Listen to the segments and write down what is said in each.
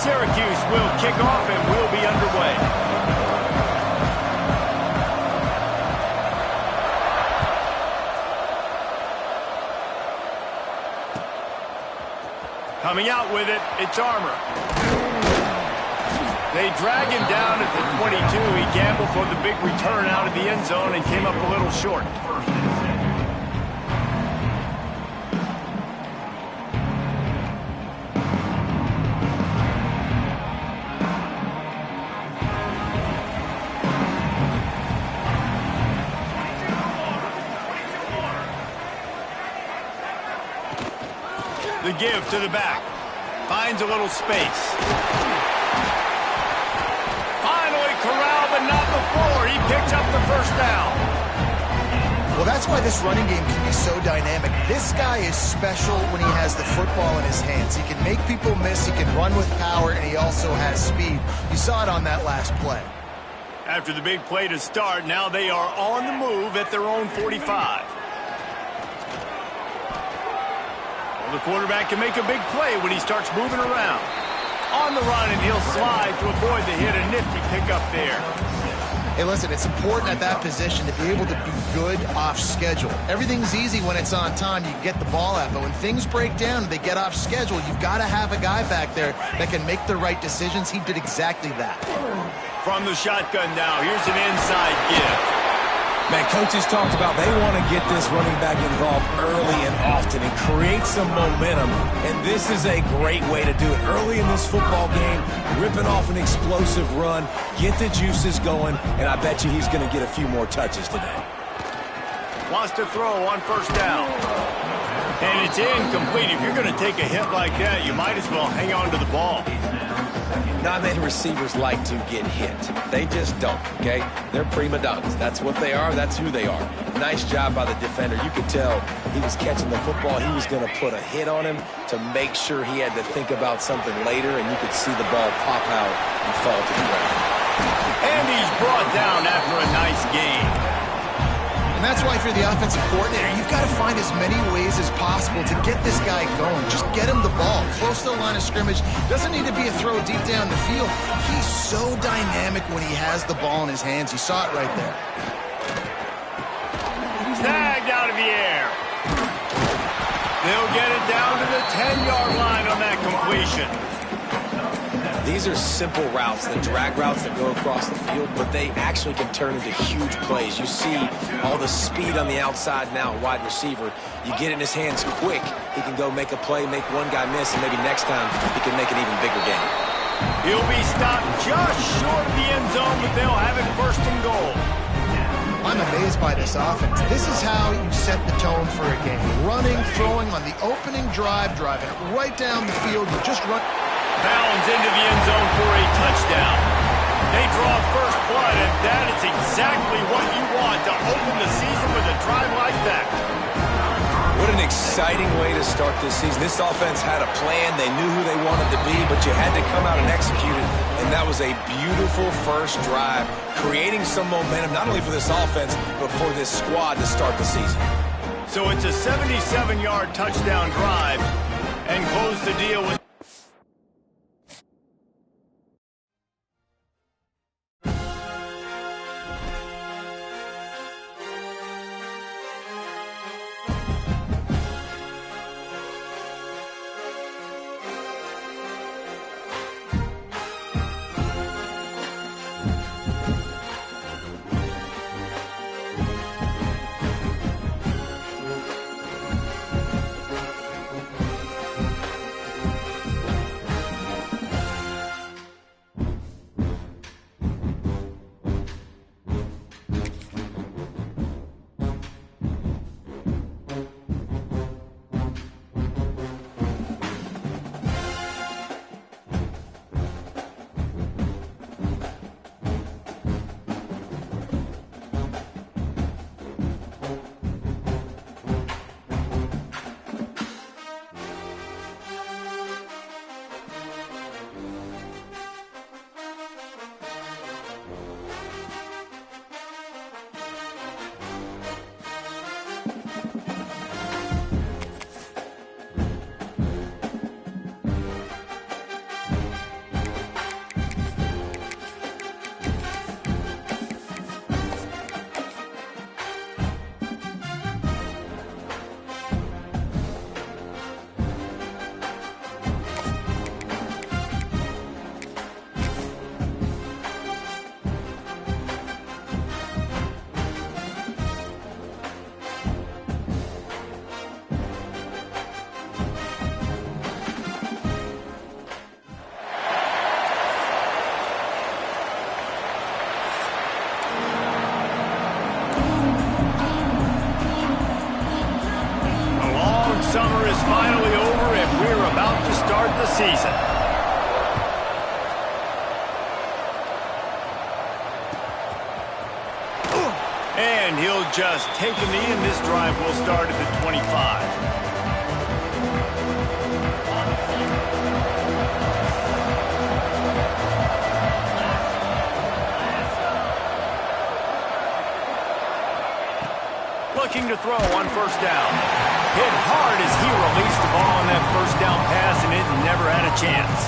Syracuse will kick off and will be underway. Coming out with it, it's Armour. They drag him down at the 22. He gambled for the big return out of the end zone and came up a little short. The give to the back. Finds a little space. Finally corralled, but not before. He picks up the first down. Well, that's why this running game can be so dynamic. This guy is special when he has the football in his hands. He can make people miss, he can run with power, and he also has speed. You saw it on that last play. After the big play to start, now they are on the move at their own 45. The quarterback can make a big play when he starts moving around. On the run, and he'll slide to avoid the hit. A nifty pickup there. Hey, listen, it's important at that position to be able to be good off schedule. Everything's easy when it's on time. You get the ball out. But when things break down and they get off schedule, you've got to have a guy back there that can make the right decisions. He did exactly that. From the shotgun now, here's an inside give. Man, coaches talked about they want to get this running back involved early and often and create some momentum, and this is a great way to do it. Early in this football game, ripping off an explosive run, get the juices going, and I bet you he's going to get a few more touches today. Wants to throw on first down. And it's incomplete. If you're going to take a hit like that, you might as well hang on to the ball. Not many receivers like to get hit. They just don't, okay? They're prima donnas. That's what they are. That's who they are. Nice job by the defender. You could tell he was catching the football. He was going to put a hit on him to make sure he had to think about something later, and you could see the ball pop out and fall to the ground. And he's brought down after a nice gain. And that's why if you're the offensive coordinator, you've got to find as many ways as possible to get this guy going. Just get him the ball close to the line of scrimmage. Doesn't need to be a throw deep down the field. He's so dynamic when he has the ball in his hands. You saw it right there. Snagged out of the air. They'll get it down to the 10-yard line on that completion. These are simple routes, the drag routes that go across the field, but they actually can turn into huge plays. You see all the speed on the outside now, wide receiver. You get it in his hands quick, he can go make a play, make one guy miss, and maybe next time he can make an even bigger game. He'll be stopped just short of the end zone, but they'll have it first and goal. I'm amazed by this offense. This is how you set the tone for a game. Running, throwing on the opening drive, driving it right down the field. You just run. Bounds into the end zone for a touchdown. They draw first blood, and that is exactly what you want to open the season with a drive like that. What an exciting way to start this season. This offense had a plan. They knew who they wanted to be, but you had to come out and execute it. And that was a beautiful first drive, creating some momentum, not only for this offense, but for this squad to start the season. So it's a 77-yard touchdown drive, and close the deal with is finally over, and we're about to start the season. And he'll just take a knee, and this drive will start at the 25. Looking to throw on first down. Hit hard as he released the ball on that first down pass, and it never had a chance.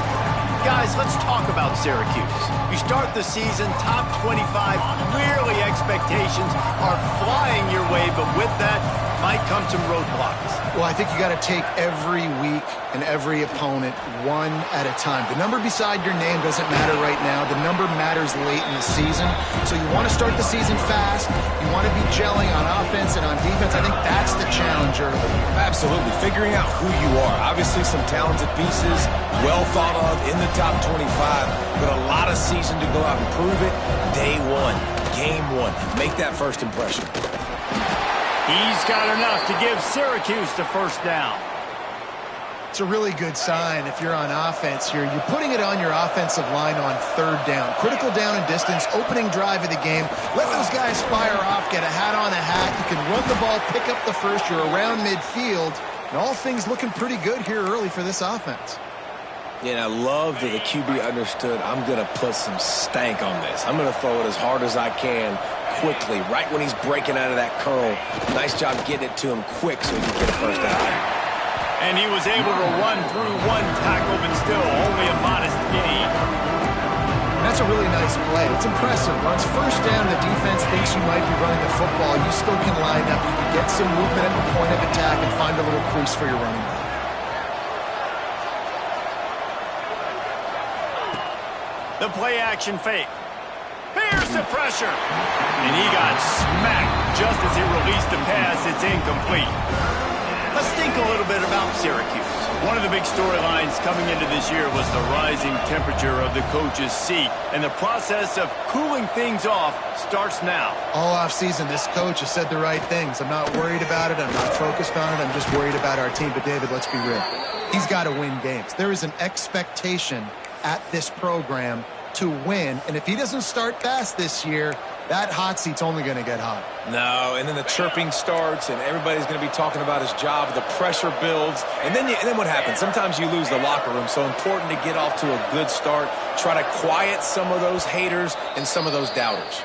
Guys, let's talk about Syracuse. You start the season top 25. Clearly expectations are flying your way, but with that might come some roadblocks. Well, I think you got to take every week and every opponent one at a time. The number beside your name doesn't matter right now. The number matters late in the season. So you want to start the season fast. You want to be gelling on offense and on defense. I think that's the challenge early. Absolutely. Figuring out who you are. Obviously some talented pieces, well thought of in the top 25, but a lot of season to go out and prove it. Day one, game one. Make that first impression. He's got enough to give Syracuse the first down. It's a really good sign if you're on offense here. You're putting it on your offensive line on third down. Critical down and distance, opening drive of the game. Let those guys fire off, get a hat on a hat. You can run the ball, pick up the first. You're around midfield. And all things looking pretty good here early for this offense. Yeah, and I love that the QB understood I'm going to put some stank on this. I'm going to throw it as hard as I can quickly, right when he's breaking out of that curl. Nice job getting it to him quick so he can get a first down. And he was able to run through one tackle, but still only a modest gain. That's a really nice play. It's impressive. Once first down, the defense thinks you might be running the football. You still can line up. You can get some movement at the point of attack and find a little crease for your running back. The play-action fake. Here's the pressure. And he got smacked just as he released the pass. It's incomplete. Let's think a little bit about Syracuse. One of the big storylines coming into this year was the rising temperature of the coach's seat. And the process of cooling things off starts now. All offseason, this coach has said the right things. I'm not worried about it. I'm not focused on it. I'm just worried about our team. But, David, let's be real. He's got to win games. There is an expectation at this program to win, and if he doesn't start fast this year, that hot seat's only going to get hot. No, and then the chirping starts, and everybody's going to be talking about his job. The pressure builds, and then what happens? Sometimes you lose the locker room, so important to get off to a good start. Try to quiet some of those haters and some of those doubters.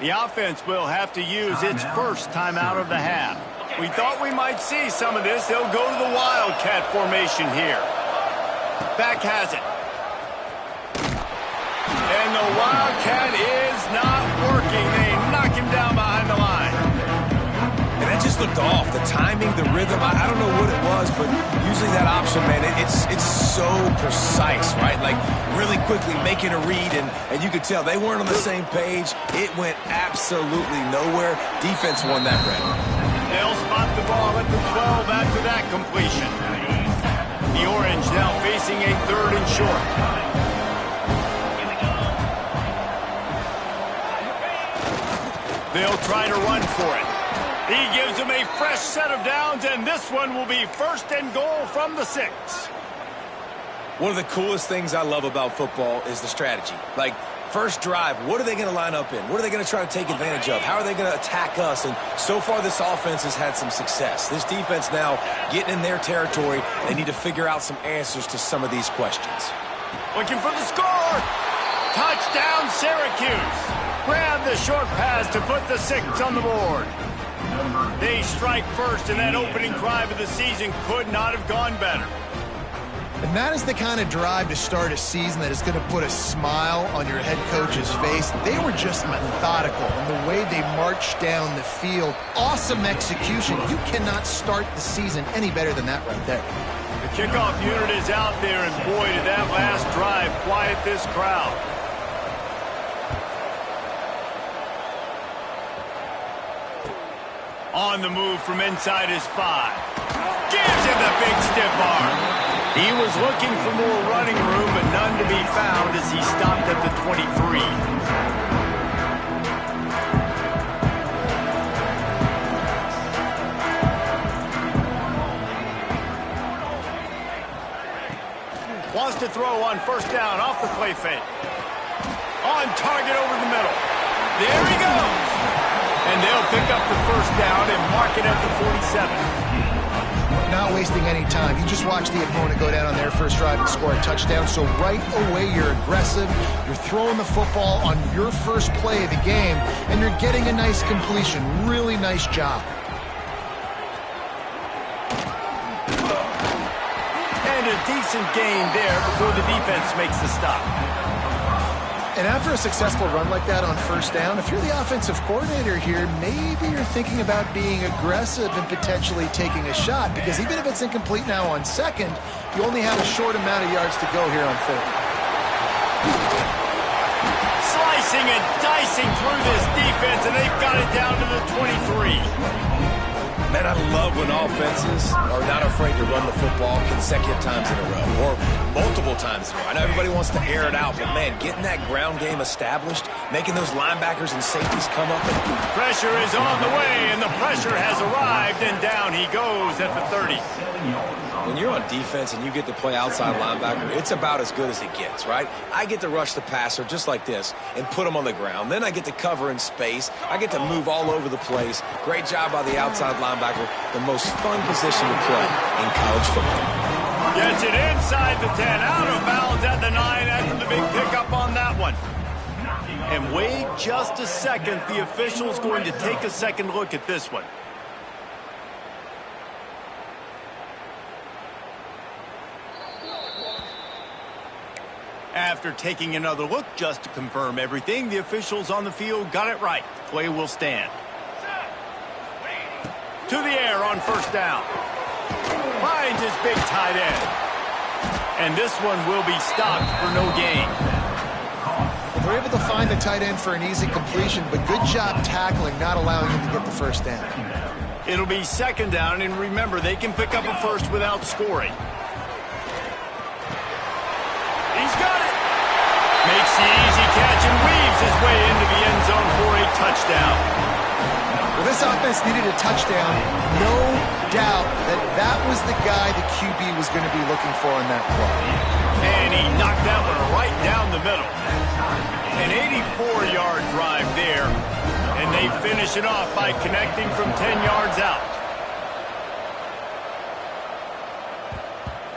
The offense will have to use its first timeout of the half. We thought we might see some of this. They'll go to the Wildcat formation here. Back has it. And the Wildcat is not working. They knock him down behind the line. And that just looked off. The timing, the rhythm, I don't know what it was, but usually that option, man, it's so precise, right? Like really quickly making a read, and you could tell they weren't on the same page. It went absolutely nowhere. Defense won that round. They'll spot the ball at the 12 after that completion. The Orange now facing a 3rd and short. They'll try to run for it. He gives them a fresh set of downs, and this one will be 1st and goal from the 6. One of the coolest things I love about football is the strategy. Like, first drive, what are they going to line up in? What are they going to try to take advantage of? How are they going to attack us? And so far, this offense has had some success. This defense now getting in their territory. They need to figure out some answers to some of these questions. Looking for the score. Touchdown, Syracuse. Grab the short pass to put the 6 on the board. They strike first, and that opening drive of the season could not have gone better. And that is the kind of drive to start a season that is going to put a smile on your head coach's face. They were just methodical in the way they marched down the field. Awesome execution. You cannot start the season any better than that right there. The kickoff unit is out there, and boy, did that last drive quiet this crowd. On the move from inside his 5. Gives him the big stiff arm. He was looking for more running room, but none to be found as he stopped at the 23. throw on first down off the play fake. On target over the middle. There he goes. And they'll pick up the first down and mark it at the 47. Not wasting any time. You just watch the opponent go down on their first drive and score a touchdown. So right away, you're aggressive. You're throwing the football on your first play of the game, and you're getting a nice completion. Really nice job. And a decent gain there before the defense makes the stop. And after a successful run like that on first down, if you're the offensive coordinator here, maybe you're thinking about being aggressive and potentially taking a shot, because even if it's incomplete now on second, you only have a short amount of yards to go here on third. Slicing and dicing through this defense, and they've got it down to the 23. Man, I love when offenses are not afraid to run the football consecutive times in a row or multiple times in a row. I know everybody wants to air it out, but, man, getting that ground game established, making those linebackers and safeties come up. Pressure is on the way, and the pressure has arrived, and down he goes at the 30. When you're on defense and you get to play outside linebacker, it's about as good as it gets, right? I get to rush the passer just like this and put him on the ground. Then I get to cover in space. I get to move all over the place. Great job by the outside linebacker. The most fun position to play in college football. Gets it inside the 10, out of bounds at the 9 after the big pickup on that one. And wait just a second. The official's going to take a second look at this one. After taking another look just to confirm everything, the officials on the field got it right. Play will stand. To the air on first down. Finds his big tight end. And this one will be stopped for no gain. Well, they're able to find the tight end for an easy completion, but good job tackling, not allowing him to get the first down. It'll be second down, and remember, they can pick up a first without scoring. He's got it. Makes the easy catch and weaves his way into the end zone for a touchdown. Well, this offense needed a touchdown. No doubt that was the guy the QB was going to be looking for on that play. And he knocked that one right down the middle. An 84-yard drive there. And they finish it off by connecting from 10 yards out.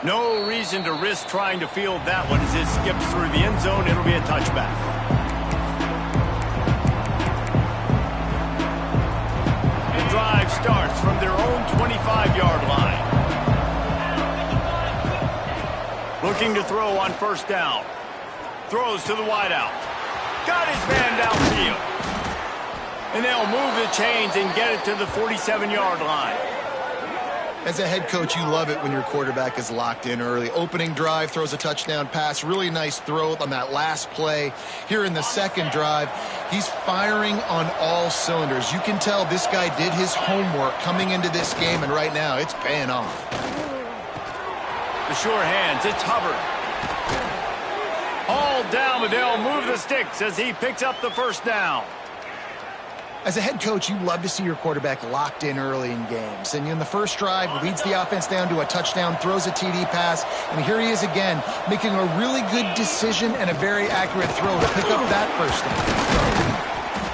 No reason to risk trying to field that one as it skips through the end zone. It'll be a touchback. The drive starts from their own 25-yard line. Looking to throw on first down. Throws to the wideout. Got his man downfield. And they'll move the chains and get it to the 47-yard line. As a head coach, you love it when your quarterback is locked in early. Opening drive, throws a touchdown pass. Really nice throw on that last play. Here in the second drive, he's firing on all cylinders. You can tell this guy did his homework coming into this game, and right now it's paying off. The sure hands, it's Hubbard. All down, but they'll move the sticks as he picks up the first down. As a head coach, you love to see your quarterback locked in early in games. And in the first drive, leads the offense down to a touchdown, throws a TD pass, and here he is again, making a really good decision and a very accurate throw to pick up that first down.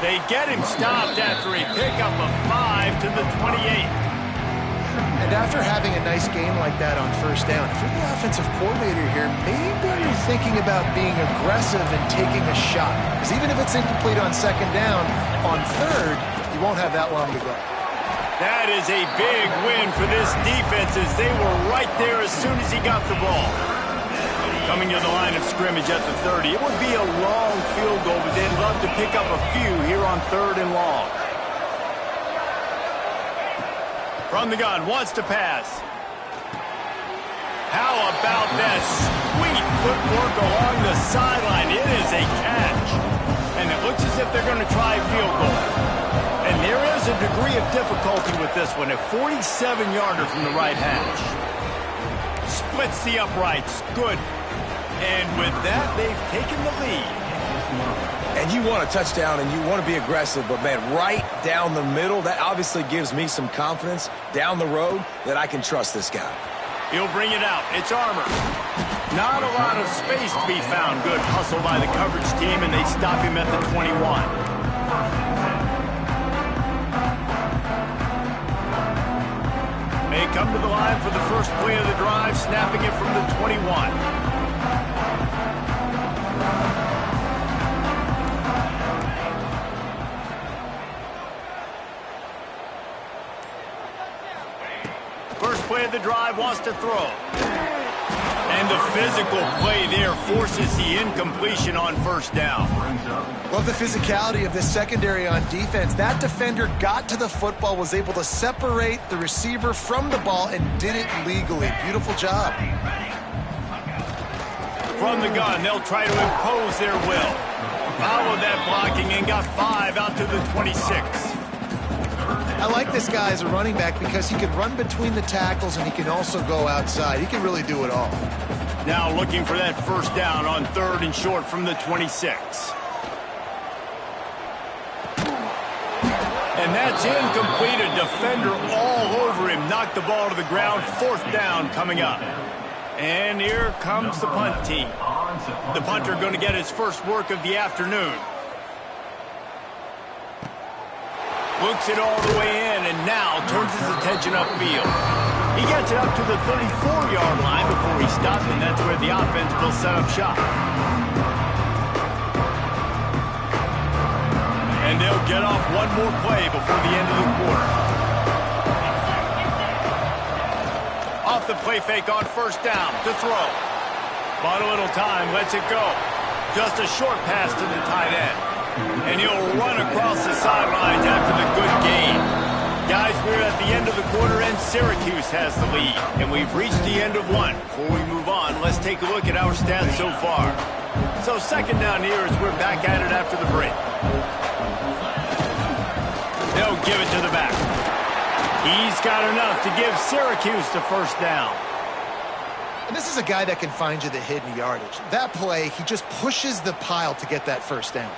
They get him stopped after a pickup of 5 to the 28. And after having a nice game like that on first down, if you're the offensive coordinator here, maybe you're thinking about being aggressive and taking a shot. Because even if it's incomplete on second down, on third, you won't have that long to go. That is a big win for this defense as they were right there as soon as he got the ball. Coming to the line of scrimmage at the 30. It would be a long field goal, but they'd love to pick up a few here on third and long. From the gun, wants to pass. How about that sweet footwork along the sideline? It is a catch. And it looks as if they're going to try a field goal. And there is a degree of difficulty with this one. A 47-yarder from the right hash. Splits the uprights. Good. And with that, they've taken the lead. And you want a touchdown and you want to be aggressive, but, man, right down the middle, that obviously gives me some confidence down the road that I can trust this guy. He'll bring it out. It's Armour. Not a lot of space to be found. Good hustle by the coverage team, and they stop him at the 21. They come to the line for the first play of the drive, snapping it from the 21. First play of the drive, wants to throw. And the physical play there forces the incompletion on first down. Love the physicality of this secondary on defense. That defender got to the football, was able to separate the receiver from the ball, and did it legally. Beautiful job. From the gun, they'll try to impose their will. Followed that blocking and got 5 out to the 26. I like this guy as a running back because he can run between the tackles and he can also go outside. He can really do it all. Now looking for that first down on 3rd and short from the 26. And that's incomplete. A defender all over him. Knocked the ball to the ground. 4th down coming up. And here comes the punt team. The punter going to get his first work of the afternoon. Looks it all the way in, and now turns his attention upfield. He gets it up to the 34-yard line before he stops, and that's where the offense will set up shop. And they'll get off one more play before the end of the quarter. Off the play fake on first down to throw. Bought a little time, lets it go. Just a short pass to the tight end. And he'll run across the sidelines after the good gain. Guys, we're at the end of the quarter, and Syracuse has the lead. And we've reached the end of one. Before we move on, let's take a look at our stats so far. So 2nd down here as we're back at it after the break. They'll give it to the back. He's got enough to give Syracuse the first down. And this is a guy that can find you the hidden yardage. That play, he just pushes the pile to get that first down.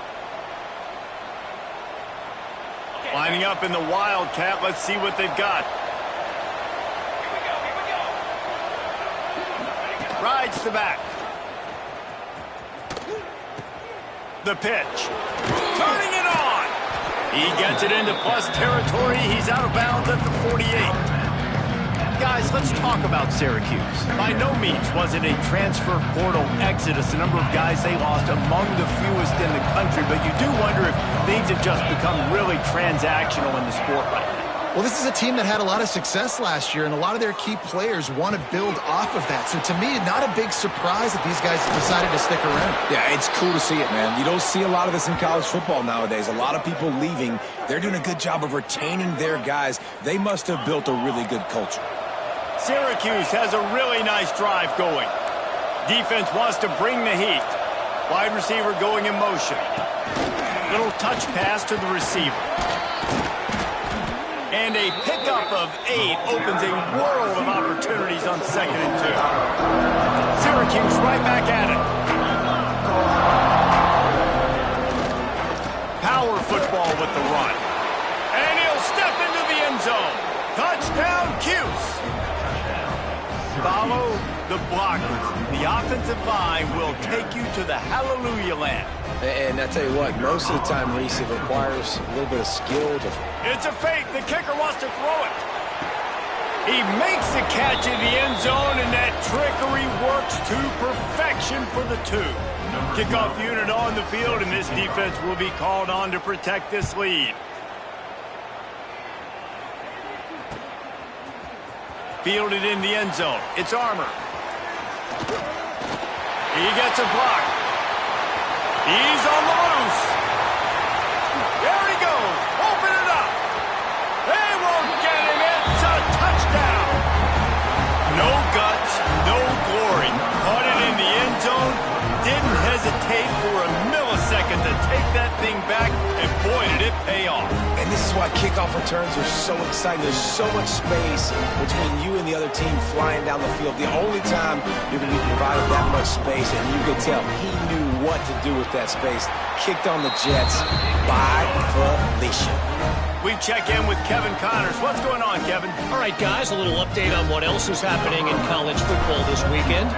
Lining up in the Wildcat. Let's see what they've got. Rides the back. The pitch. Turning it on. He gets it into plus territory. He's out of bounds at the 48. Guys, let's talk about Syracuse. By no means was it a transfer portal exodus. The number of guys they lost among the fewest in the country, but you do wonder if things have just become really transactional in the sport right now. Well, this is a team that had a lot of success last year, and a lot of their key players want to build off of that. So to me, not a big surprise that these guys decided to stick around. Yeah, it's cool to see it, man. You don't see a lot of this in college football nowadays. A lot of people leaving. They're doing a good job of retaining their guys. They must have built a really good culture. Syracuse has a really nice drive going. Defense wants to bring the heat. Wide receiver going in motion. Little touch pass to the receiver. And a pickup of 8 opens a world of opportunities on 2nd and 2. Syracuse right back at it. Power football with the run. And he'll step into the end zone. Touchdown, Cuse. Follow the blockers. The offensive line will take you to the hallelujah land. And I tell you what, most of the time, Reese, it requires a little bit of skill. It's a fake. The kicker wants to throw it. He makes the catch in the end zone, and that trickery works to perfection for the 2. Kickoff unit on the field, and this defense will be called on to protect this lead. Fielded in the end zone. It's Armour. He gets a block. He's on the loose. There he goes. Open it up. They won't get him. It's a touchdown. No guts, no glory. Caught it in the end zone. Didn't hesitate for a millisecond to take that thing back, and boy, did it pay off. And this is why kickoff returns are so exciting. There's so much space between you and the other team flying down the field. The only time you're going to be provided that much space, and you could tell he knew what to do with that space. Kicked on the Jets by Felicia. We check in with Kevin Connors. What's going on, Kevin? All right, guys, a little update on what else is happening in college football this weekend.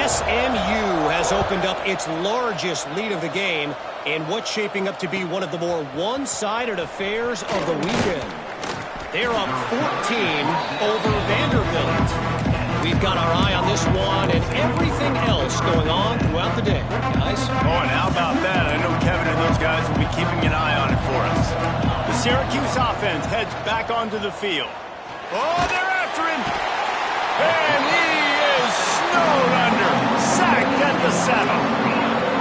SMU has opened up its largest lead of the game in what's shaping up to be one of the more one-sided affairs of the weekend. They're up 14 over Vanderbilt. We've got our eye on this one and everything else going on throughout the day, guys. Oh, and how about that? I know Kevin and those guys will be keeping an eye on it for us. The Syracuse offense heads back onto the field. Oh, they're after him. And he is snowed under. Sacked at the 7.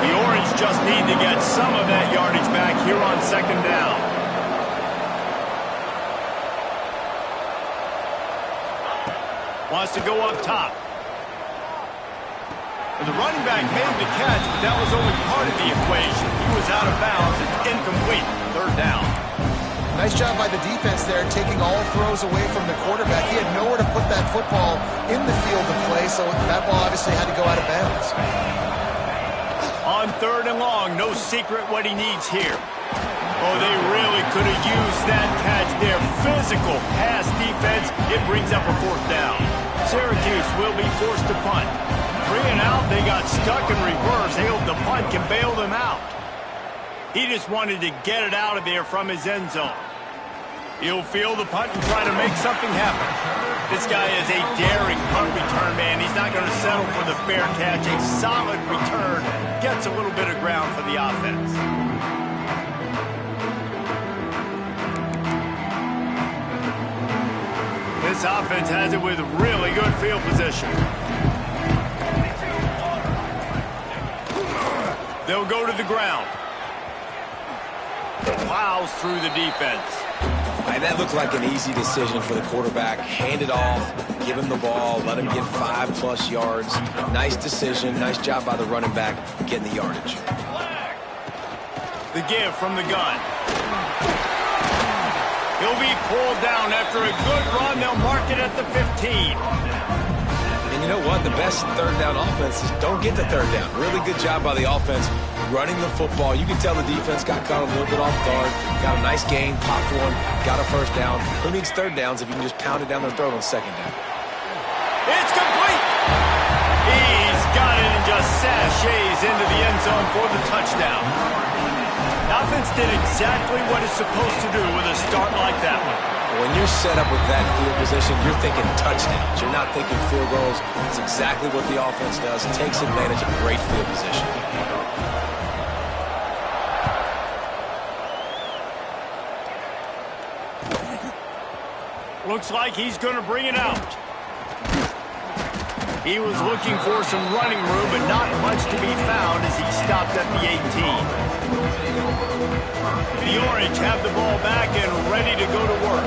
The Orange just need to get some of that yardage back here on 2nd down. Wants to go up top. And the running back made the catch, but that was only part of the equation. He was out of bounds. It's incomplete. 3rd down. Nice job by the defense there, taking all throws away from the quarterback. He had nowhere to put that football in the field to play, so that ball obviously had to go out of bounds. On 3rd and long, no secret what he needs here. Oh, they really could have used that catch there. Physical pass defense. It brings up a 4th down. Syracuse will be forced to punt. 3 and out, they got stuck in reverse. They hope the punt can bail them out. He just wanted to get it out of there from his end zone. He'll field the punt and try to make something happen. This guy is a daring punt return man. He's not going to settle for the fair catch. A solid return gets a little bit of ground for the offense. This offense has it with really good field position. They'll go to the ground. Plows through the defense. And that looked like an easy decision for the quarterback. Hand it off, give him the ball, let him get 5+ yards. Nice decision, nice job by the running back getting the yardage. The give from the gun. He'll be pulled down after a good run. They'll mark it at the 15. And you know what? The best 3rd down offense is don't get the 3rd down. Really good job by the offense running the football. You can tell the defense got caught a little bit off guard. Got a nice gain, popped one, got a 1st down. Who needs 3rd downs if you can just pound it down their throat on 2nd down? It's complete. He's got it and just sashays into the end zone for the touchdown. The offense did exactly what it's supposed to do with a start like that one. When you're set up with that field position, you're thinking touchdowns. You're not thinking field goals. It's exactly what the offense does. It takes advantage of great field position. Looks like he's going to bring it out. He was looking for some running room, but not much to be found as he stopped at the 18. The Orange have the ball back and ready to go to work.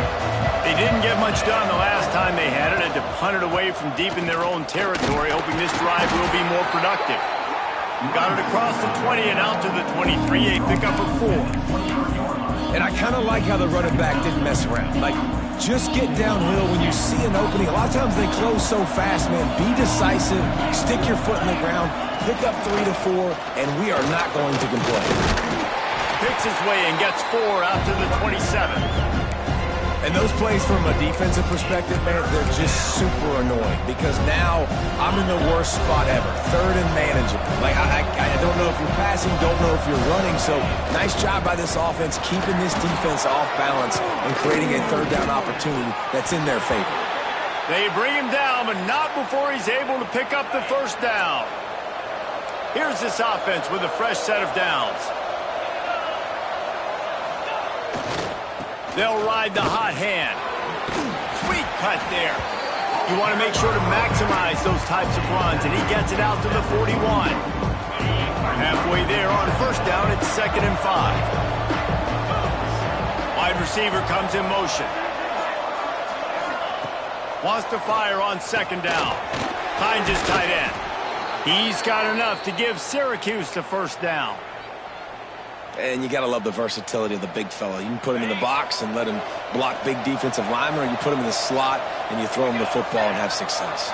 They didn't get much done the last time they had it. Had to punt it away from deep in their own territory, hoping this drive will be more productive. Got it across the 20 and out to the 23. A pickup of 4. And I kind of like how the running back didn't mess around. Like, just get downhill when you see an opening. A lot of times they close so fast, man. Be decisive, stick your foot in the ground, pick up 3 to 4, and we are not going to complain. Picks his way and gets 4 out to the 27. And those plays from a defensive perspective, man, they're just super annoying because now I'm in the worst spot ever. 3rd and manageable. Like, I don't know if you're passing, don't know if you're running. So nice job by this offense keeping this defense off balance and creating a 3rd down opportunity that's in their favor. They bring him down, but not before he's able to pick up the 1st down. Here's this offense with a fresh set of downs. They'll ride the hot hand. Sweet cut there. You want to make sure to maximize those types of runs, and he gets it out to the 41. Halfway there on 1st down, it's 2nd and 5. Wide receiver comes in motion. Wants to fire on 2nd down. Finds his tight end. He's got enough to give Syracuse the 1st down. And you got to love the versatility of the big fella. You can put him in the box and let him block big defensive linemen, or you put him in the slot and you throw him the football and have success.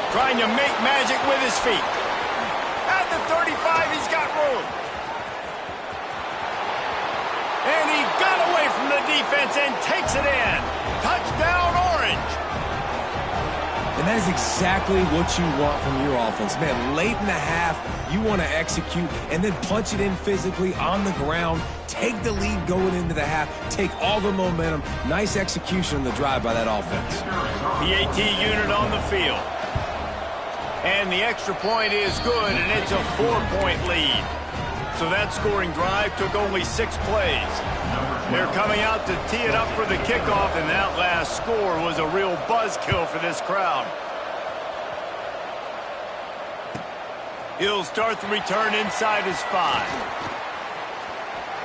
Trying to make magic with his feet. At the 35, he's got room. defense and takes it in. Touchdown, Orange. And that is exactly what you want from your offense. Man, late in the half, you want to execute and then punch it in physically on the ground, take the lead going into the half, take all the momentum. Nice execution on the drive by that offense. PAT unit on the field. And the extra point is good, and it's a 4-point lead. So that scoring drive took only 6 plays. They're coming out to tee it up for the kickoff, and that last score was a real buzzkill for this crowd. He'll start the return inside his 5.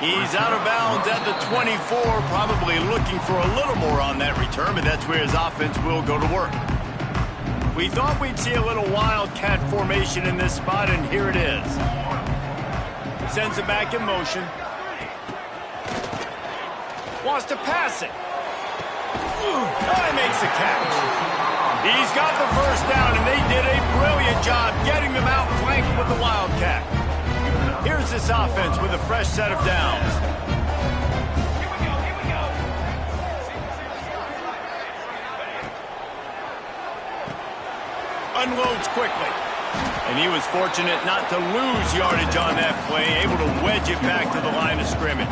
He's out of bounds at the 24, probably looking for a little more on that return, but that's where his offense will go to work. We thought we'd see a little wildcat formation in this spot, and here it is. Sends it back in motion. Wants to pass it. He makes the catch. He's got the first down, and they did a brilliant job getting them out flanked with the wildcat. Here's this offense with a fresh set of downs. Unloads quickly. And he was fortunate not to lose yardage on that play, able to wedge it back to the line of scrimmage.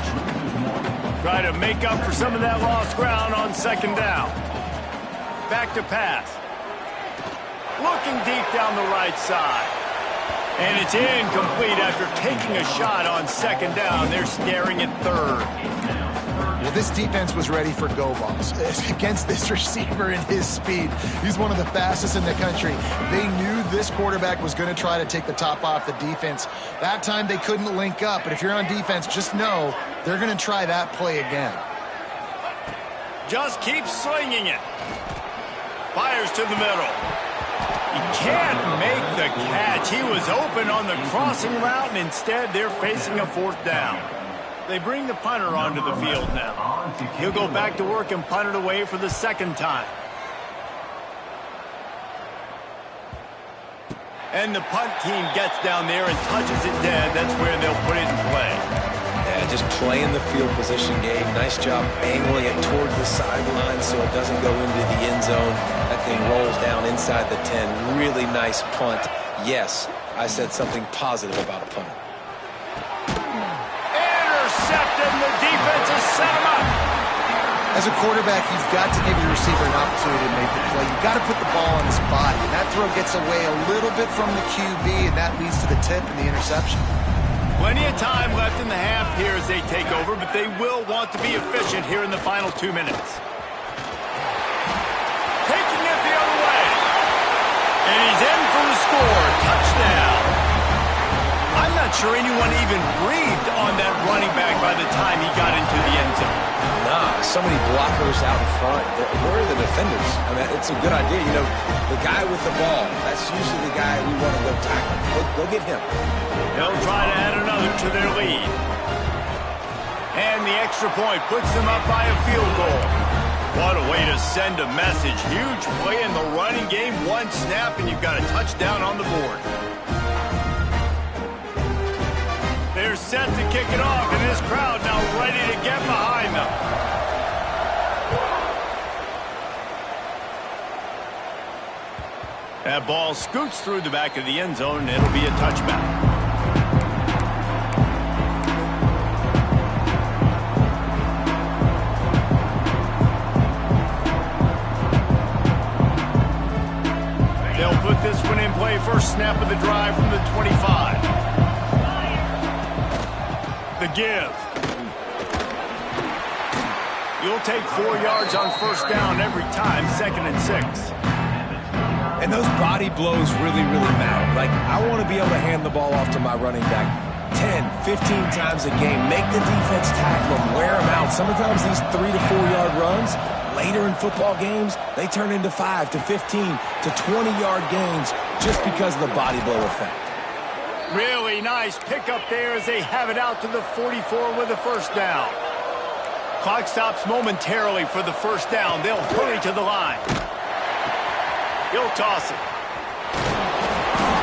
Try to make up for some of that lost ground on second down. Back to pass. Looking deep down the right side. And it's incomplete after taking a shot on second down. They're staring at third. Well, this defense was ready for go balls against this receiver and his speed. He's one of the fastest in the country. They knew this quarterback was going to try to take the top off the defense. That time they couldn't link up, but if you're on defense, just know they're going to try that play again. Just keeps slinging it. Fires to the middle. He can't make the catch. He was open on the crossing route, and instead they're facing a 4th down. They bring the punter onto the field now. He'll go back to work and punt it away for the 2nd time. And the punt team gets down there and touches it dead. That's where they'll put it in play. Yeah, just playing the field position game. Nice job angling it toward the sideline so it doesn't go into the end zone. That thing rolls down inside the 10. Really nice punt. Yes, I said something positive about a punter. Intercepted, and the defense has set him up. As a quarterback, you've got to give your receiver an opportunity to make the play. You've got to put the ball on his body. And that throw gets away a little bit from the QB, and that leads to the tip and the interception. Plenty of time left in the half here as they take over, but they will want to be efficient here in the final 2 minutes. Taking it the other way. And he's in for the score. Touchdown. I'm not sure anyone even breathed on that running back by the time he got into the end zone. Nah, so many blockers out in front. Where are the defenders? I mean, it's a good idea. You know, the guy with the ball, that's usually the guy we want to go tackle. Go get him. They'll try to add another to their lead. And the extra point puts them up by a field goal. What a way to send a message. Huge play in the running game. 1 snap, and you've got a touchdown on the board. They're set to kick it off, and this crowd now ready to get behind them. That ball scoots through the back of the end zone, and it'll be a touchback. They'll put this one in play. First snap of the drive from the 25. The give. You'll take 4 yards on first down every time, 2nd and 6. And those body blows really, really matter. Like, I want to be able to hand the ball off to my running back 10, 15 times a game. Make the defense tackle them, wear them out. Sometimes these 3 to 4 yard runs, later in football games, they turn into 5 to 15 to 20 yard gains just because of the body blow effect. Really nice pickup there as they have it out to the 44 with a first down. Clock stops momentarily for the first down. They'll hurry to the line. He'll toss it.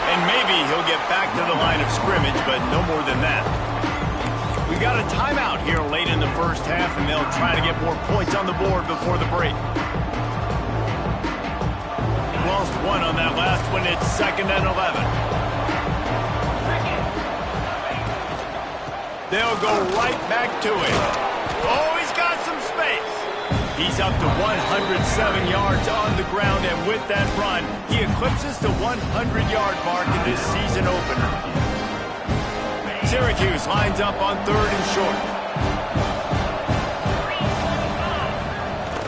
And maybe he'll get back to the line of scrimmage, but no more than that. We've got a timeout here late in the first half, and they'll try to get more points on the board before the break. Lost one on that last one. It's 2nd and 11. They'll go right back to it. Oh, he's got some space. He's up to 107 yards on the ground, and with that run, he eclipses the 100-yard mark in this season opener. Syracuse lines up on 3rd and short.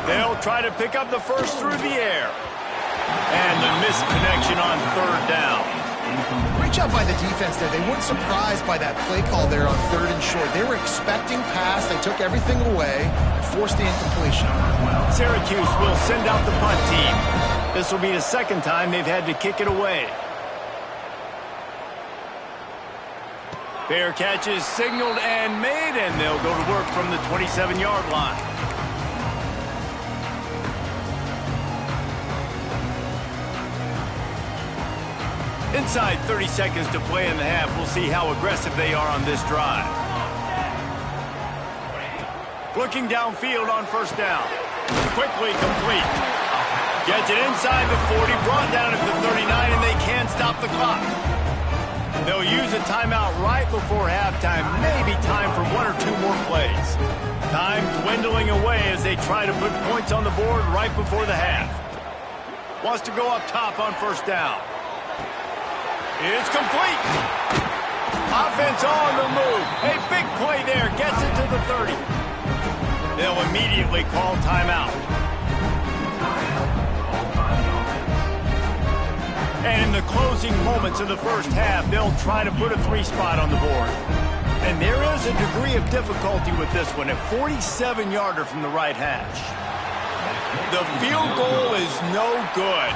They'll try to pick up the first through the air. And the missed connection on 3rd down. Great job by the defense there. They weren't surprised by that play call there on 3rd and short. They were expecting pass. They took everything away and forced the incompletion. Syracuse will send out the punt team. This will be the 2nd time they've had to kick it away. Fair catch is signaled and made, and they'll go to work from the 27-yard line. Inside 30 seconds to play in the half. We'll see how aggressive they are on this drive. Looking downfield on 1st down. Quickly complete. Gets it inside the 40, brought down at the 39, and they can't stop the clock. They'll use a timeout right before halftime. Maybe time for 1 or 2 more plays. Time dwindling away as they try to put points on the board right before the half. Wants to go up top on 1st down. It's complete. Offense on the move. A big play there. Gets it to the 30. They'll immediately call timeout. And in the closing moments of the first half, they'll try to put a 3 spot on the board. And there is a degree of difficulty with this one. A 47-yarder from the right hash. The field goal is no good.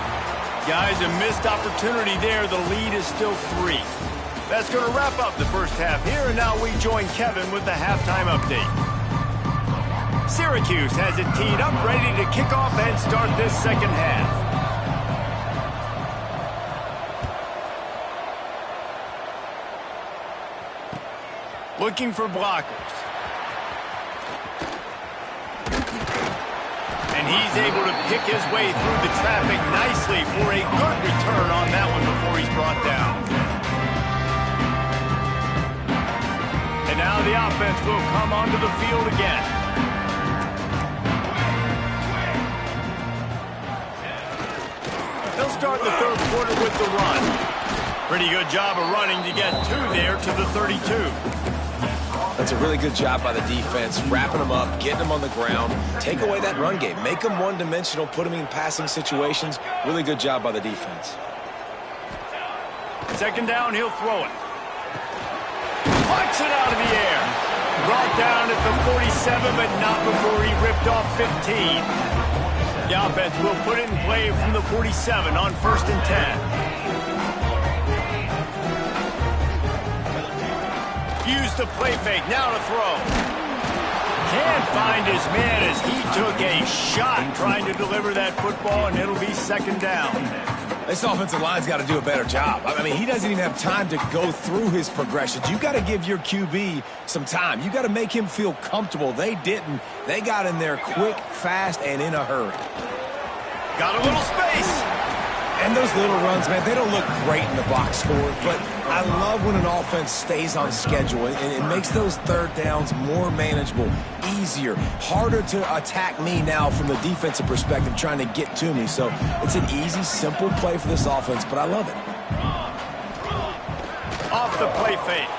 Guys, a missed opportunity there. The lead is still 3. That's going to wrap up the first half here, and now we join Kevin with the halftime update. Syracuse has it teed up, ready to kick off and start this 2nd half. Looking for blockers. And he's able to pick his way through the traffic nicely for a good return on that one before he's brought down. And now the offense will come onto the field again. They'll start the 3rd quarter with the run. Pretty good job of running to get 2 there to the 32. That's a really good job by the defense, wrapping them up, getting them on the ground, take away that run game, make them one-dimensional, put them in passing situations. Really good job by the defense. 2nd down, he'll throw it. Flicks it out of the air. Brought down at the 47, but not before he ripped off 15. The offense will put it in play from the 47 on 1st and 10. Use the play fake, now to throw. Can't find his man as he took a shot trying to deliver that football, and it'll be 2nd down. This offensive line's got to do a better job. I mean, he doesn't even have time to go through his progressions. You got to give your QB some time. You got to make him feel comfortable. They didn't. They got in there quick, fast, and in a hurry. Got a little space. And those little runs, man, they don't look great in the box score, but I love when an offense stays on schedule and it makes those 3rd downs more manageable, easier, harder to attack me now from the defensive perspective trying to get to me. So it's an easy, simple play for this offense, but I love it. Off the play fake.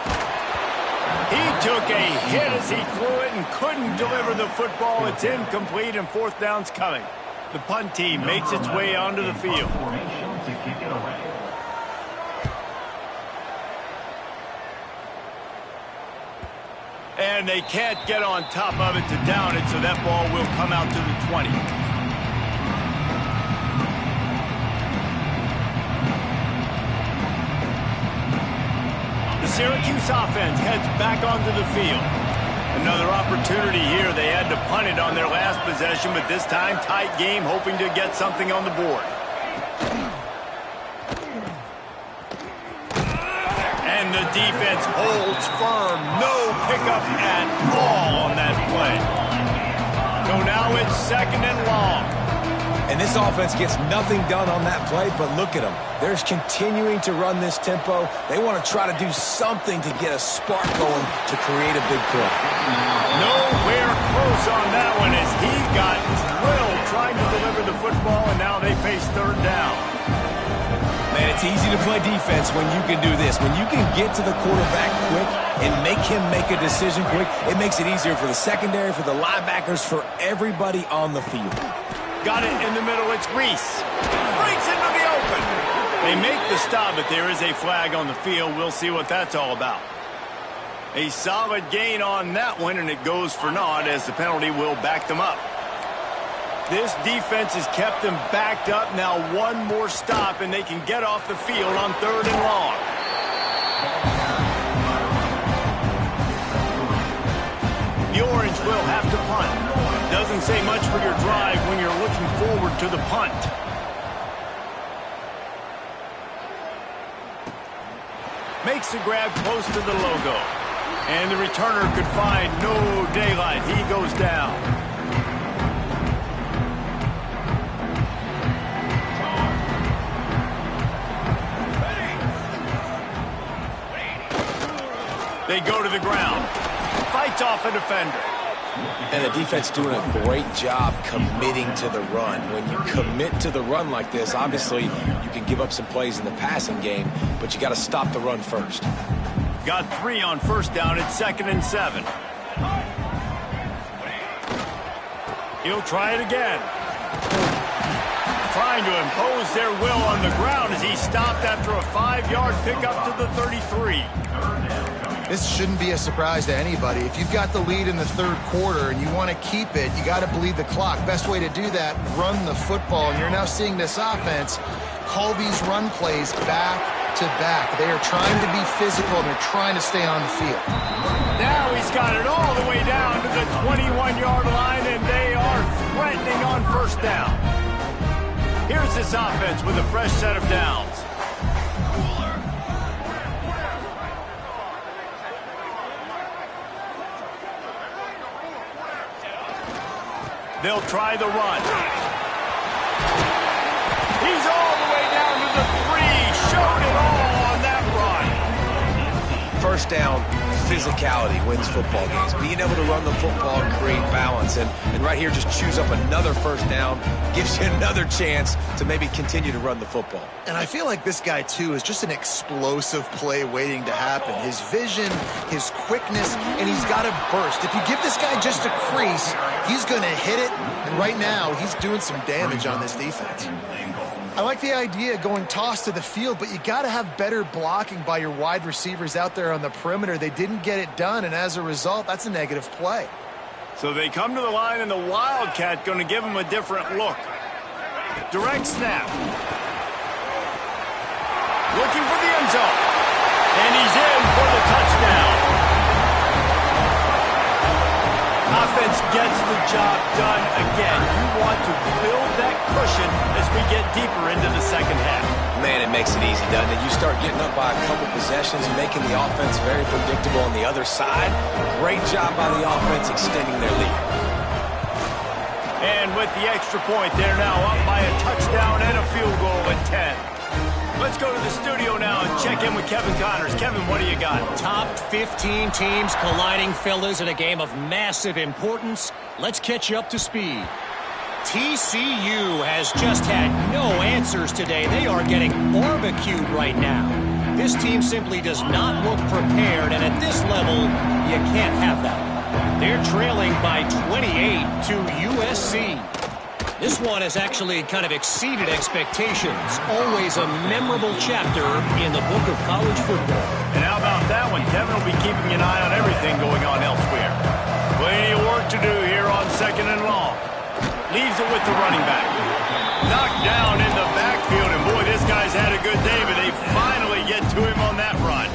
He took a hit as he threw it and couldn't deliver the football. It's incomplete and 4th down's coming. The punt team makes its way onto the field. And they can't get on top of it to down it, so that ball will come out to the 20. The Syracuse offense heads back onto the field. Another opportunity here. They had to punt it on their last possession, but this time tight game, hoping to get something on the board. And the defense holds firm. No pickup at all on that play. So now it's 2nd and long. And this offense gets nothing done on that play, but look at them. They're continuing to run this tempo. They want to try to do something to get a spark going to create a big play. Nowhere close on that one as he got drilled trying to deliver the football, and now they face 3rd down. Man, it's easy to play defense when you can do this. When you can get to the quarterback quick and make him make a decision quick, it makes it easier for the secondary, for the linebackers, for everybody on the field. Got it in the middle. It's Reese. Breaks into the open. They make the stop, but there is a flag on the field. We'll see what that's all about. A solid gain on that one, and it goes for naught as the penalty will back them up. This defense has kept them backed up. Now one more stop, and they can get off the field on 3rd and long. The Orange will have to punt. Doesn't say much for your drive when you're looking forward to the punt. Makes the grab close to the logo. And the returner could find no daylight. He goes down. They go to the ground. Fights off a defender. And the defense doing a great job committing to the run. When you commit to the run like this, obviously you can give up some plays in the passing game, but you got to stop the run first. Got 3 on 1st down. It's 2nd and 7. He'll try it again. Trying to impose their will on the ground as he stopped after a 5-yard pickup to the 33. This shouldn't be a surprise to anybody. If you've got the lead in the 3rd quarter and you want to keep it, you got to bleed the clock. Best way to do that, run the football. And you're now seeing this offense call these run plays back to back. They are trying to be physical, and they're trying to stay on the field. Now he's got it all the way down to the 21-yard line, and they are threatening on 1st down. Here's this offense with a fresh set of downs. They'll try the run. He's all the way down to the 3. Showed it all on that run. 1st down, physicality wins football games. Being able to run the football and create balance. And right here, just choose up another 1st down. Gives you another chance to maybe continue to run the football. And I feel like this guy, too, is just an explosive play waiting to happen. His vision, his quickness, and he's got a burst. If you give this guy just a crease, he's going to hit it. And right now, he's doing some damage on this defense. I like the idea of going toss to the field, but you got to have better blocking by your wide receivers out there on the perimeter. They didn't get it done, and as a result, that's a negative play. So they come to the line, and the Wildcat going to give him a different look. Direct snap. Looking for the end zone. And he's in for the touchdown. Offense gets the job done again. You want to build that cushion as we get deeper into the 2nd half. Man, it makes it easy, doesn't it? You start getting up by a couple possessions, making the offense very predictable on the other side. Great job by the offense extending their lead. And with the extra point, they're now up by a touchdown and a field goal at 10. Let's go to the studio now and check in with Kevin Connors. Kevin, what do you got? Top 15 teams colliding, fellas, in a game of massive importance. Let's catch you up to speed. TCU has just had no answers today. They are getting barbecued right now. This team simply does not look prepared, and at this level, you can't have that. They're trailing by 28 to USC. This one has actually kind of exceeded expectations. Always a memorable chapter in the book of college football. And how about that one? Kevin will be keeping an eye on everything going on elsewhere. Plenty of work to do here on 2nd and long. Leaves it with the running back. Knocked down in the backfield, and boy, this guy's had a good day, but they finally get to him on that run.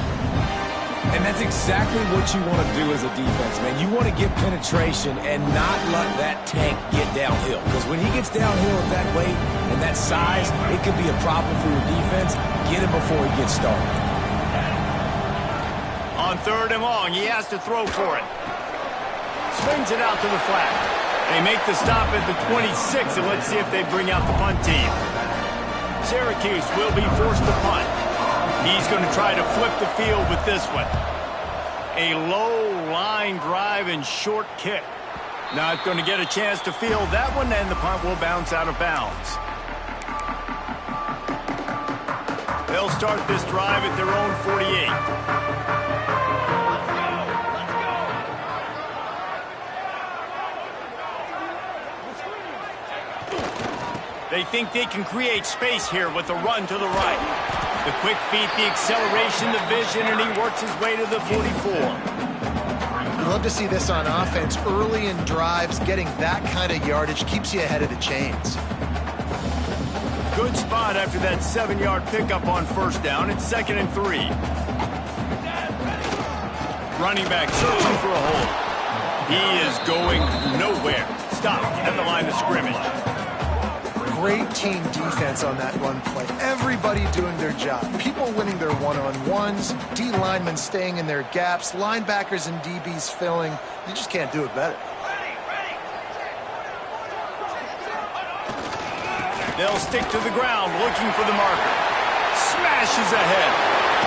And that's exactly what you want to do as a defense, man. You want to get penetration and not let that tank get downhill. Because when he gets downhill at that weight and that size, it could be a problem for your defense. Get him before he gets started. on 3rd and long. He has to throw for it. Swings it out to the flat. They make the stop at the 26, and let's see if they bring out the punt team. Syracuse will be forced to punt. He's going to try to flip the field with this one. A low line drive and short kick. Not going to get a chance to field that one, and the punt will bounce out of bounds. They'll start this drive at their own 48. They think they can create space here with a run to the right. The quick feet, the acceleration, the vision, and he works his way to the 44. You love to see this on offense. Early in drives, getting that kind of yardage keeps you ahead of the chains. Good spot after that 7-yard pickup on 1st down. It's 2nd and 3. Running back searching for a hole. He is going nowhere. Stop at the line of scrimmage. Great team defense on that run play. Everybody doing their job. People winning their one-on-ones, D linemen staying in their gaps, linebackers and DBs filling. You just can't do it better. They'll stick to the ground looking for the marker. Smashes ahead.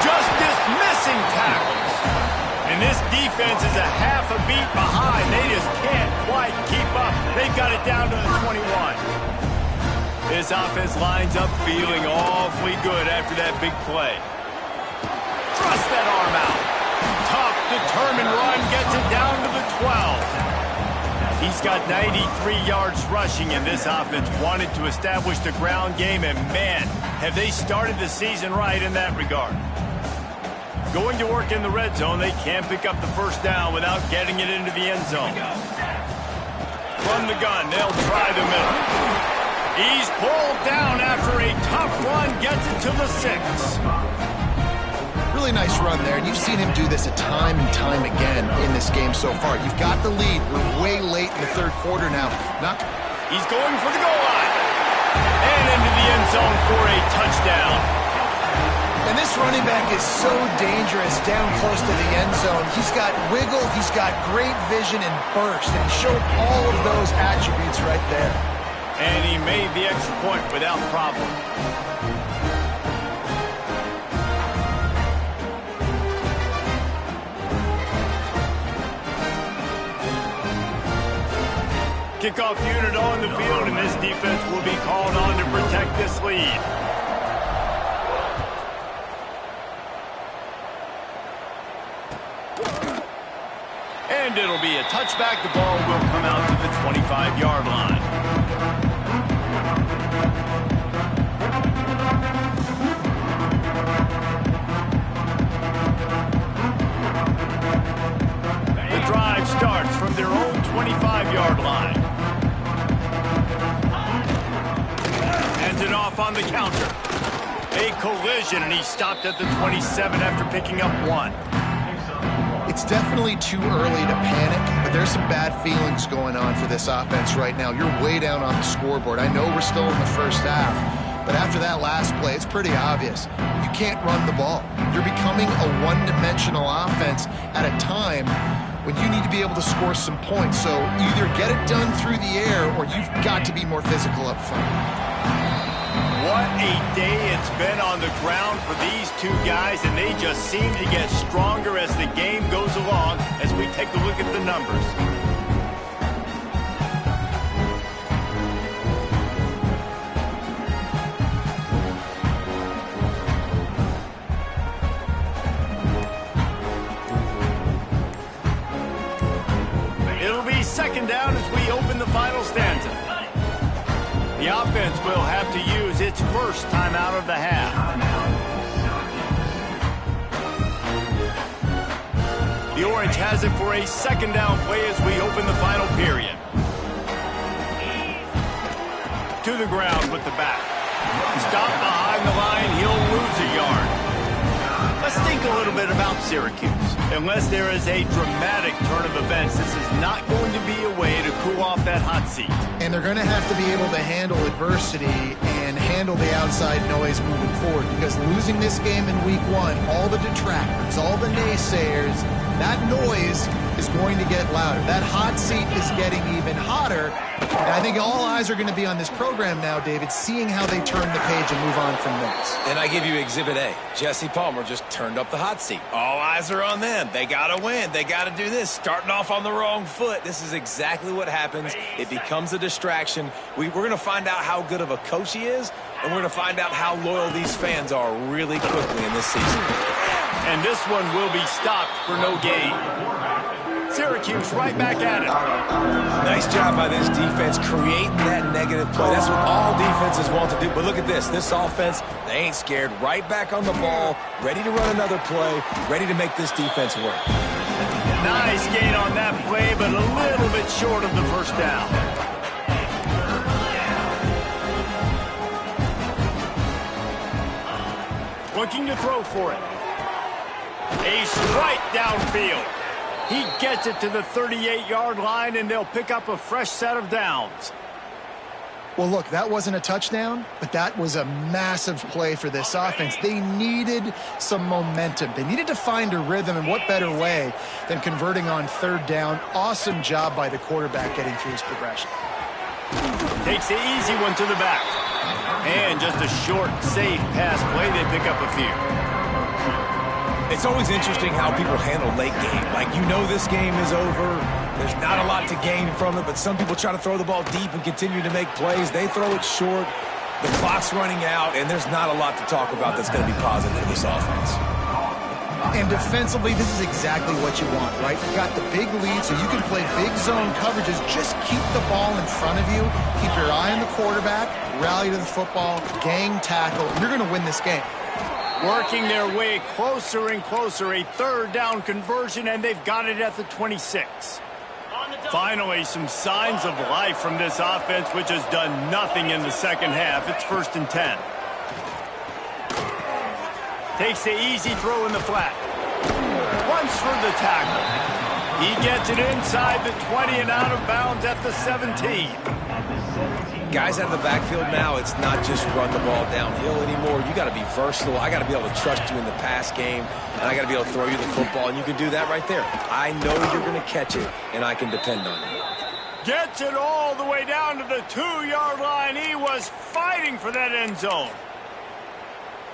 Just dismissing tackles. And this defense is a half a beat behind. They just can't quite keep up. They've got it down to the 21. This offense lines up feeling awfully good after that big play. Thrust that arm out. Tough, determined run gets it down to the 12. He's got 93 yards rushing, and this offense wanted to establish the ground game, and man, have they started the season right in that regard. Going to work in the red zone, they can't pick up the 1st down without getting it into the end zone. From the gun, they'll try the middle. He's pulled down after a tough run, gets it to the 6. Really nice run there, and you've seen him do this a time and time again in this game so far. You've got the lead. We're way late in the 3rd quarter now. He's going for the goal line. And into the end zone for a touchdown. And this running back is so dangerous down close to the end zone. He's got wiggle, he's got great vision and burst, and he showed all of those attributes right there. And he made the extra point without problem. Kickoff unit on the field, and this defense will be called on to protect this lead. And it'll be a touchback. The ball will come out to the 25-yard line. The drive starts from their own 25-yard line. Hands it off on the counter. A collision, and he stopped at the 27 after picking up 1. It's definitely too early to panic, but there's some bad feelings going on for this offense right now. You're way down on the scoreboard. I know we're still in the 1st half, but after that last play, it's pretty obvious. You can't run the ball. You're becoming a one-dimensional offense at a time when you need to be able to score some points. So either get it done through the air, or you've got to be more physical up front. What a day it's been on the ground for these two guys, and they just seem to get stronger as the game goes along as we take a look at the numbers. It'll be 2nd down as we open the final stanza. The offense will have to use its 1st timeout of the half. The Orange has it for a 2nd down play as we open the final period. To the ground with the back. Stop behind the line, he'll lose a yard. Let's think a little bit about Syracuse. Unless there is a dramatic turn of events, this is not going to be a way to cool off that hot seat. And they're going to have to be able to handle adversity and handle the outside noise moving forward, because losing this game in week 1, all the detractors, all the naysayers, that noise is going to get louder. That hot seat is getting even hotter. And I think all eyes are going to be on this program now, David, seeing how they turn the page and move on from this. And I give you Exhibit A. Jesse Palmer just turned up the hot seat. All eyes are on them. They got to win. They got to do this. Starting off on the wrong foot. This is exactly what happens. It becomes a distraction. We're going to find out how good of a coach he is, and we're going to find out how loyal these fans are really quickly in this season. And this one will be stopped for no gain. Syracuse right back at it. Nice job by this defense creating that negative play. That's what all defenses want to do. But look at this. This offense, they ain't scared. Right back on the ball, ready to run another play, ready to make this defense work. Nice gain on that play, but a little bit short of the first down. Looking to throw for it. A strike downfield. He gets it to the 38-yard line, and they'll pick up a fresh set of downs. Well, look, that wasn't a touchdown, but that was a massive play for this offense. They needed some momentum. They needed to find a rhythm, and what better way than converting on third down. Awesome job by the quarterback getting through his progression. Takes the easy one to the back. And just a short, safe pass play. They pick up a few. It's always interesting how people handle late game. Like, you know this game is over. There's not a lot to gain from it, but some people try to throw the ball deep and continue to make plays. They throw it short. The clock's running out, and there's not a lot to talk about that's going to be positive for this offense. And defensively, this is exactly what you want, right? You've got the big lead, so you can play big zone coverages. Just keep the ball in front of you. Keep your eye on the quarterback. Rally to the football. Gang tackle. You're going to win this game. Working their way closer and closer. A third down conversion, and they've got it at the 26. Finally, some signs of life from this offense, which has done nothing in the second half. It's 1st and 10. Takes the easy throw in the flat. Runs for the tackle. He gets it inside the 20 and out of bounds at the 17. Guys out of the backfield now, it's not just run the ball downhill anymore. You got to be versatile. I got to be able to trust you in the pass game, and I got to be able to throw you the football, and you can do that right there. I know you're going to catch it, and I can depend on you. Gets it all the way down to the 2-yard line. He was fighting for that end zone.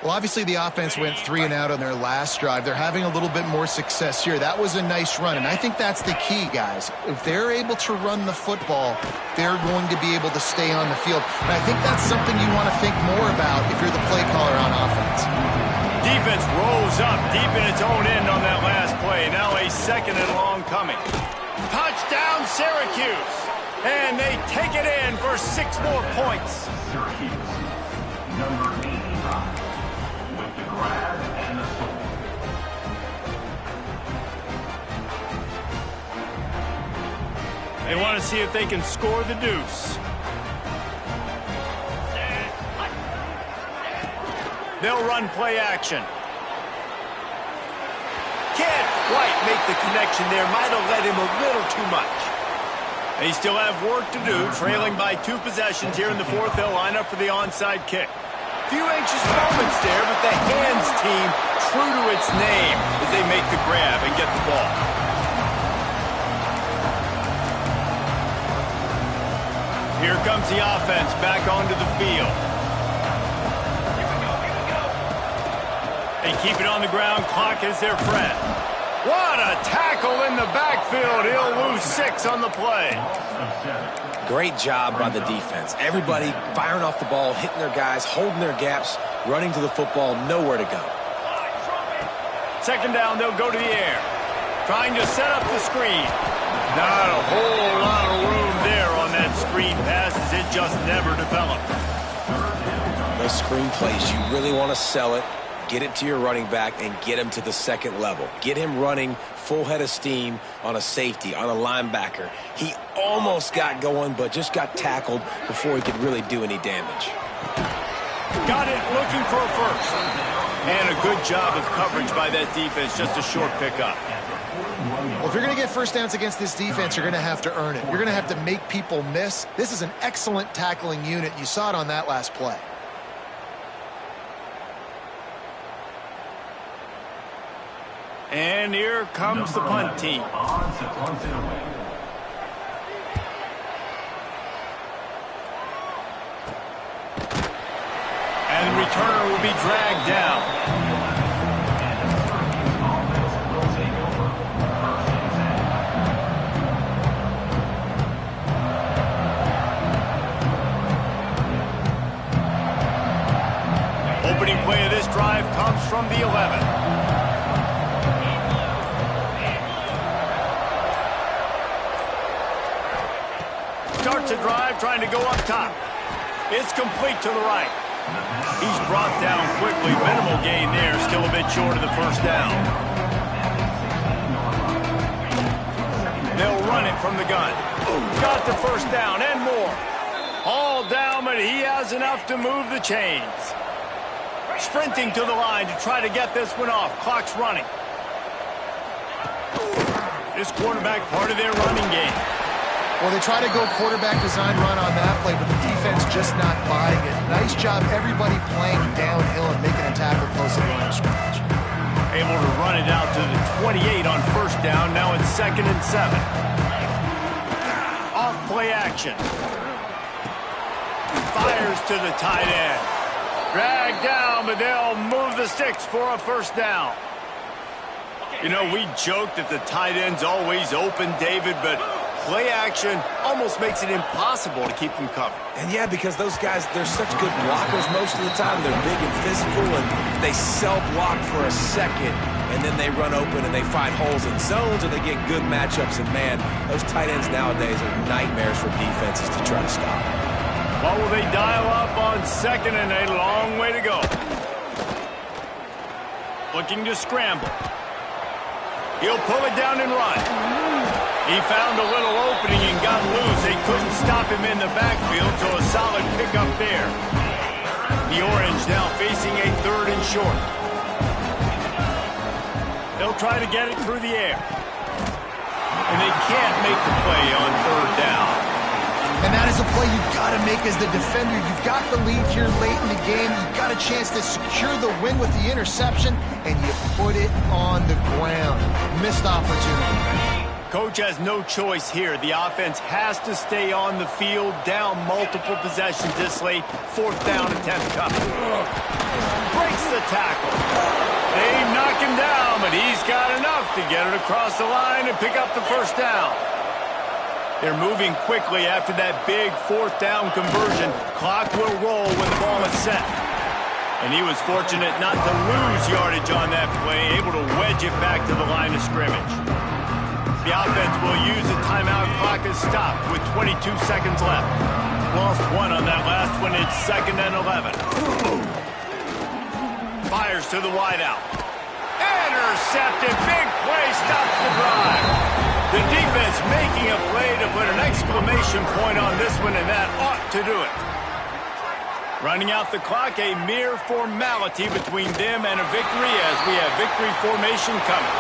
Well, obviously the offense went 3 and out on their last drive. They're having a little bit more success here. That was a nice run, and I think that's the key, guys. If they're able to run the football, they're going to be able to stay on the field. And I think that's something you want to think more about if you're the play caller on offense. Defense rolls up deep in its own end on that last play. Now a 2nd and long coming. Touchdown, Syracuse. And they take it in for 6 more points. Syracuse, number 85. They want to see if they can score the deuce. They'll run play action. Can't quite make the connection there. Might have led him a little too much. They still have work to do, trailing by 2 possessions here in the 4th. They'll line up for the onside kick. Few anxious moments there, but the hands team true to its name as they make the grab and get the ball. Here comes the offense back onto the field. They keep it on the ground. Clock is their friend. What a tackle in the backfield. He'll lose 6 on the play. Great job by the defense. Everybody firing off the ball, hitting their guys, holding their gaps, running to the football, nowhere to go. 2nd down, they'll go to the air. Trying to set up the screen. Not a whole lot of room there on that screen pass as it just never developed. Those screen plays, you really want to sell it, get it to your running back, and get him to the 2nd level. Get him running full head of steam on a safety, on a linebacker. He almost got going, but just got tackled before he could really do any damage. Got it looking for a first. And a good job of coverage by that defense, just a short pickup. Well, if you're going to get first downs against this defense, you're going to have to earn it. You're going to have to make people miss. This is an excellent tackling unit. You saw it on that last play. And here comes the punt team. On to punt it away. And the returner will be dragged down. Opening play of this drive comes from the 11. Starts a drive trying to go up top. It's complete to the right. He's brought down quickly. Minimal gain there. Still a bit short of the first down. They'll run it from the gun. Got the first down and more. All down, but he has enough to move the chains. Sprinting to the line to try to get this one off. Clock's running. This quarterback part of their running game. Well, they try to go quarterback design run on that play, but the defense just not buying it. Nice job, everybody playing downhill and making a tackle close to the line of scrimmage. Able to run it out to the 28 on first down. Now it's 2nd and 7. Off play action. Fires to the tight end. Dragged down, but they'll move the sticks for a first down. You know, we joke that the tight end's always open, David, but play action almost makes it impossible to keep them covered. And yeah, because those guys, they're such good blockers most of the time. They're big and physical, and they self-block for a second, and then they run open and they find holes in zones, and they get good matchups. And, man, those tight ends nowadays are nightmares for defenses to try to stop. What will they dial up on 2nd and a long way to go? Looking to scramble. He'll pull it down and run. He found a little opening and got loose. They couldn't stop him in the backfield, so a solid pickup there. The Orange now facing a 3rd and short. They'll try to get it through the air. And they can't make the play on 3rd down. And that is a play you've got to make as the defender. You've got the lead here late in the game. You've got a chance to secure the win with the interception, and you put it on the ground. Missed opportunity. Coach has no choice here. The offense has to stay on the field, down multiple possessions this late. 4th down attempt coming. Breaks the tackle. They knock him down, but he's got enough to get it across the line and pick up the first down. They're moving quickly after that big 4th down conversion. Clock will roll when the ball is set. And he was fortunate not to lose yardage on that play, able to wedge it back to the line of scrimmage. The offense will use the timeout. Clock is stopped with 22 seconds left. Lost one on that last one. It's 2nd and 11. Fires to the wideout. Intercepted. Big play stops the drive. The defense making a play to put an exclamation point on this one, and that ought to do it. Running out the clock, a mere formality between them and a victory as we have victory formation coming.